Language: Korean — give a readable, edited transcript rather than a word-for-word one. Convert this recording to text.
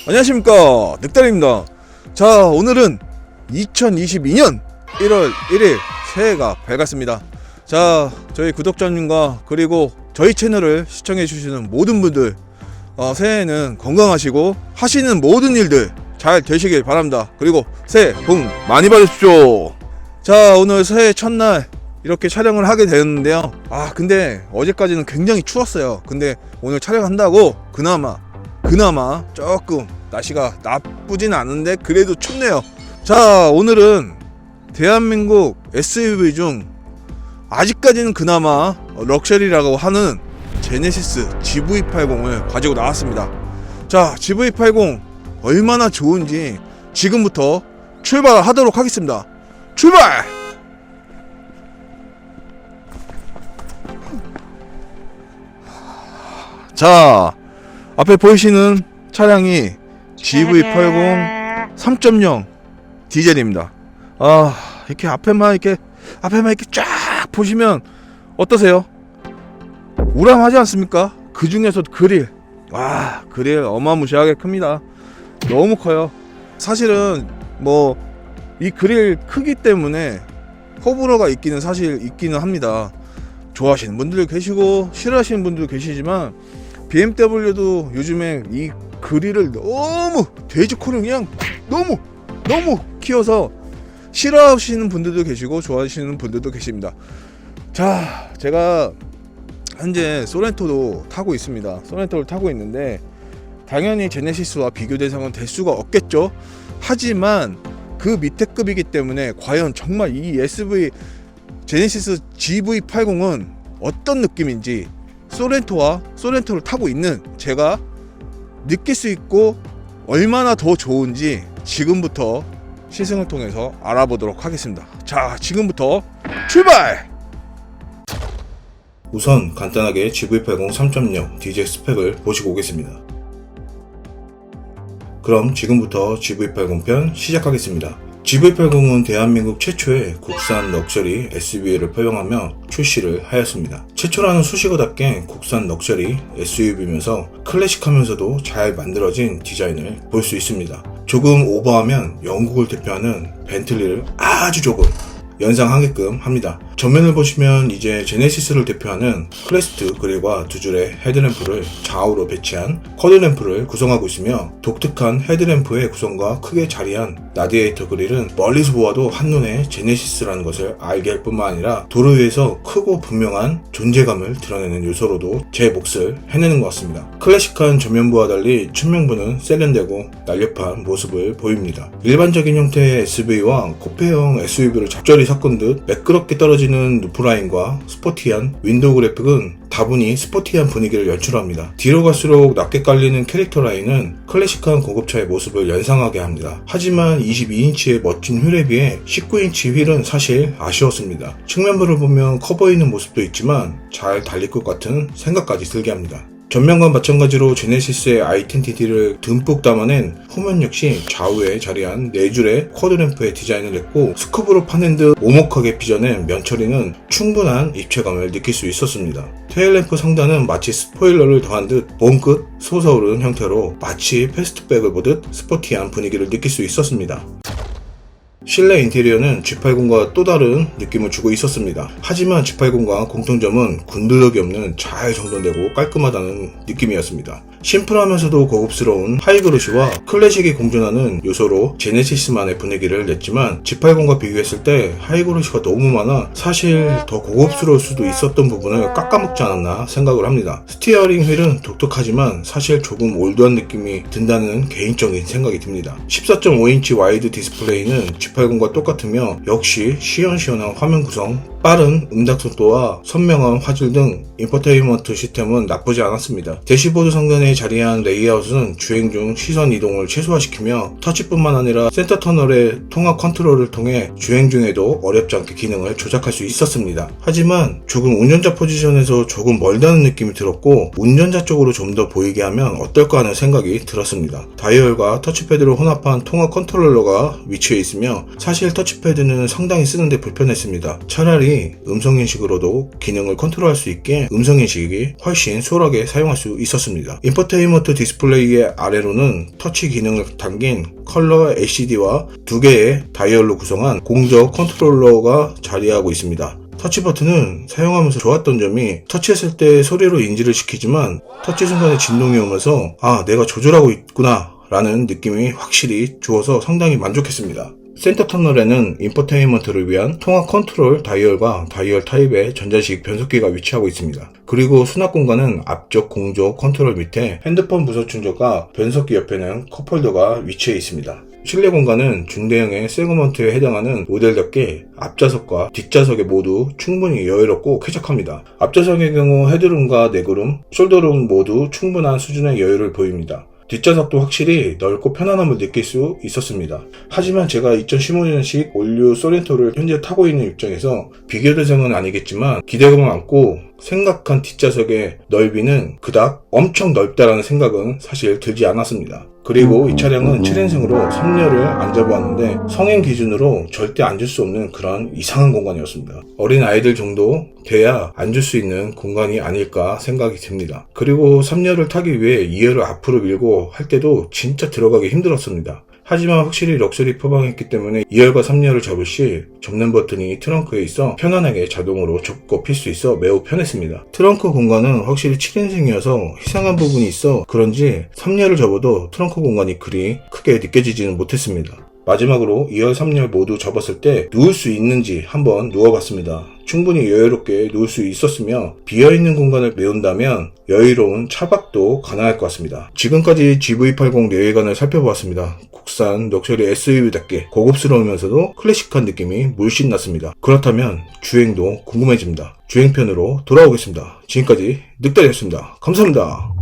안녕하십니까, 늑다리입니다. 자, 오늘은 2022년 1월 1일 새해가 밝았습니다. 자, 저희 구독자님과 그리고 저희 채널을 시청해 주시는 모든 분들, 새해에는 건강하시고 하시는 모든 일들 잘 되시길 바랍니다. 그리고 새해 복 많이 받으십시오. 자, 오늘 새해 첫날 이렇게 촬영을 하게 되었는데요. 근데 어제까지는 굉장히 추웠어요. 근데 오늘 촬영한다고 그나마 조금 날씨가 나쁘진 않은데 그래도 춥네요. 자, 오늘은 대한민국 SUV 중 아직까지는 그나마 럭셔리라고 하는 제네시스 GV80을 가지고 나왔습니다. 자, GV80 얼마나 좋은지 지금부터 출발하도록 하겠습니다. 출발! 자, 앞에 보이시는 차량이 GV80 3.0 디젤입니다. 이렇게 앞에만 이렇게 쫙 보시면 어떠세요? 우람하지 않습니까? 그 중에서 그릴, 그릴 어마무시하게 큽니다. 너무 커요. 사실은 이 그릴 크기 때문에 호불호가 있기는 합니다. 좋아하시는 분들 계시고 싫어하시는 분들도 계시지만 BMW도 요즘에 이 그릴을 너무 돼지코를 그냥 너무 키워서 싫어하시는 분들도 계시고 좋아하시는 분들도 계십니다. 자, 제가 현재 소렌토도 타고 있습니다. 소렌토를 타고 있는데 당연히 제네시스와 비교 대상은 될 수가 없겠죠. 하지만 그 밑에 급이기 때문에 과연 정말 이 SUV 제네시스 GV80은 어떤 느낌인지 소렌토를 타고 있는 제가 느낄 수 있고 얼마나 더 좋은지 지금부터 시승을 통해서 알아보도록 하겠습니다. 자, 지금부터 출발! 우선 간단하게 GV80 3.0 디젤 스펙을 보시고 오겠습니다. 그럼 지금부터 GV80 편 시작하겠습니다. GV80은 대한민국 최초의 국산 럭셔리 SUV를 표방하며 출시를 하였습니다. 최초라는 수식어답게 국산 럭셔리 SUV면서 클래식하면서도 잘 만들어진 디자인을 볼 수 있습니다. 조금 오버하면 영국을 대표하는 벤틀리를 아주 조금 연상하게끔 합니다. 전면을 보시면 이제 제네시스를 대표하는 크레스트 그릴과 두 줄의 헤드램프를 좌우로 배치한 쿼드램프를 구성하고 있으며 독특한 헤드램프의 구성과 크게 자리한 라디에이터 그릴은 멀리서 보아도 한눈에 제네시스라는 것을 알게 할 뿐만 아니라 도로 위에서 크고 분명한 존재감을 드러내는 요소로도 제 몫을 해내는 것 같습니다. 클래식한 전면부와 달리 측면부는 세련되고 날렵한 모습을 보입니다. 일반적인 형태의 SUV와 코페형 SUV를 적절히 섞은 듯 매끄럽게 떨어지는 루프라인과 스포티한 윈도우 그래픽은 다분히 스포티한 분위기를 연출합니다. 뒤로 갈수록 낮게 깔리는 캐릭터 라인은 클래식한 고급차의 모습을 연상하게 합니다. 하지만 22인치의 멋진 휠에 비해 19인치 휠은 사실 아쉬웠습니다. 측면부를 보면 커 보이는 모습도 있지만 잘 달릴 것 같은 생각까지 들게 합니다. 전면과 마찬가지로 제네시스의 i10TD를 듬뿍 담아낸 후면 역시 좌우에 자리한 4줄의 쿼드램프의 디자인을 했고 스쿱으로 파낸 듯 오목하게 빚어낸 면처리는 충분한 입체감을 느낄 수 있었습니다. 테일램프 상단은 마치 스포일러를 더한 듯 몸끝 솟아오르는 형태로 마치 패스트백을 보듯 스포티한 분위기를 느낄 수 있었습니다. 실내 인테리어는 G80과 또 다른 느낌을 주고 있었습니다. 하지만 G80과 공통점은 군더더기 없는 잘 정돈되고 깔끔하다는 느낌이었습니다. 심플하면서도 고급스러운 하이그로시와 클래식이 공존하는 요소로 제네시스만의 분위기를 냈지만 G80과 비교했을 때 하이그로시가 너무 많아 사실 더 고급스러울 수도 있었던 부분을 깎아먹지 않았나 생각을 합니다. 스티어링 휠은 독특하지만 사실 조금 올드한 느낌이 든다는 개인적인 생각이 듭니다. 14.5인치 와이드 디스플레이는 G80과 똑같으며 역시 시원시원한 화면 구성, 빠른 응답 속도와 선명한 화질 등 인포테인먼트 시스템은 나쁘지 않았습니다. 대시보드 상단에 자리한 레이아웃은 주행 중 시선 이동을 최소화시키며 터치뿐만 아니라 센터 터널의 통합 컨트롤을 통해 주행 중에도 어렵지 않게 기능을 조작할 수 있었습니다. 하지만 조금 운전자 포지션에서 조금 멀다는 느낌이 들었고 운전자 쪽으로 좀 더 보이게 하면 어떨까 하는 생각이 들었습니다. 다이얼과 터치패드를 혼합한 통합 컨트롤러가 위치해 있으며 사실 터치패드는 상당히 쓰는데 불편했습니다. 차라리 차라리 음성인식으로도 기능을 컨트롤할 수 있게 음성인식이 훨씬 수월하게 사용할 수 있었습니다. 인포테인먼트 디스플레이의 아래로는 터치 기능을 담긴 컬러 LCD와 2개의 다이얼로 구성한 공적 컨트롤러가 자리하고 있습니다. 터치 버튼은 사용하면서 좋았던 점이 터치했을 때 소리로 인지를 시키지만 터치 순간에 진동이 오면서 내가 조절하고 있구나 라는 느낌이 확실히 주어서 상당히 만족했습니다. 센터 터널에는 인포테인먼트를 위한 통화 컨트롤 다이얼과 다이얼 타입의 전자식 변속기가 위치하고 있습니다. 그리고 수납 공간은 앞쪽 공조 컨트롤 밑에 핸드폰 무선 충전과 변속기 옆에는 컵홀더가 위치해 있습니다. 실내 공간은 중대형의 세그먼트에 해당하는 모델답게 앞좌석과 뒷좌석에 모두 충분히 여유롭고 쾌적합니다. 앞좌석의 경우 헤드룸과 레그룸, 숄더룸 모두 충분한 수준의 여유를 보입니다. 뒷좌석도 확실히 넓고 편안함을 느낄 수 있었습니다. 하지만 제가 2015년식 올류 소렌토를 현재 타고 있는 입장에서 비교 대상은 아니겠지만 기대감을 안고 생각한 뒷좌석의 넓이는 그닥 엄청 넓다라는 생각은 사실 들지 않았습니다. 그리고 이 차량은 7인승으로 3열을 앉아보았는데 성인 기준으로 절대 앉을 수 없는 그런 이상한 공간이었습니다. 어린 아이들 정도 돼야 앉을 수 있는 공간이 아닐까 생각이 듭니다. 그리고 3열을 타기 위해 2열을 앞으로 밀고 할 때도 진짜 들어가기 힘들었습니다. 하지만 확실히 럭셔리 포방했기 때문에 2열과 3열을 접을 시 접는 버튼이 트렁크에 있어 편안하게 자동으로 접고 필 수 있어 매우 편했습니다. 트렁크 공간은 확실히 7인승이어서 희생한 부분이 있어 그런지 3열을 접어도 트렁크 공간이 그리 크게 느껴지지는 못했습니다. 마지막으로 2열, 3열 모두 접었을 때 누울 수 있는지 한번 누워봤습니다. 충분히 여유롭게 누울 수 있었으며 비어있는 공간을 메운다면 여유로운 차박도 가능할 것 같습니다. 지금까지 GV80 내외관을 살펴보았습니다. 국산 럭셔리 SUV답게 고급스러우면서도 클래식한 느낌이 물씬 났습니다. 그렇다면 주행도 궁금해집니다. 주행편으로 돌아오겠습니다. 지금까지 늑다리였습니다. 감사합니다.